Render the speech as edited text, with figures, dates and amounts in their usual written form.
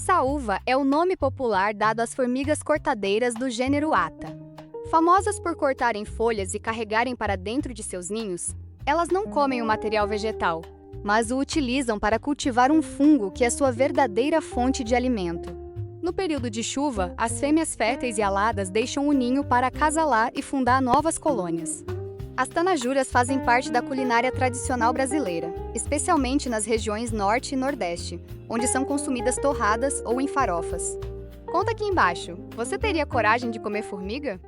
Saúva é o nome popular dado às formigas cortadeiras do gênero Atta. Famosas por cortarem folhas e carregarem para dentro de seus ninhos, elas não comem o material vegetal, mas o utilizam para cultivar um fungo que é sua verdadeira fonte de alimento. No período de chuva, as fêmeas férteis e aladas deixam o ninho para acasalar e fundar novas colônias. As tanajuras fazem parte da culinária tradicional brasileira, especialmente nas regiões Norte e Nordeste, onde são consumidas torradas ou em farofas. Conta aqui embaixo, você teria coragem de comer formiga?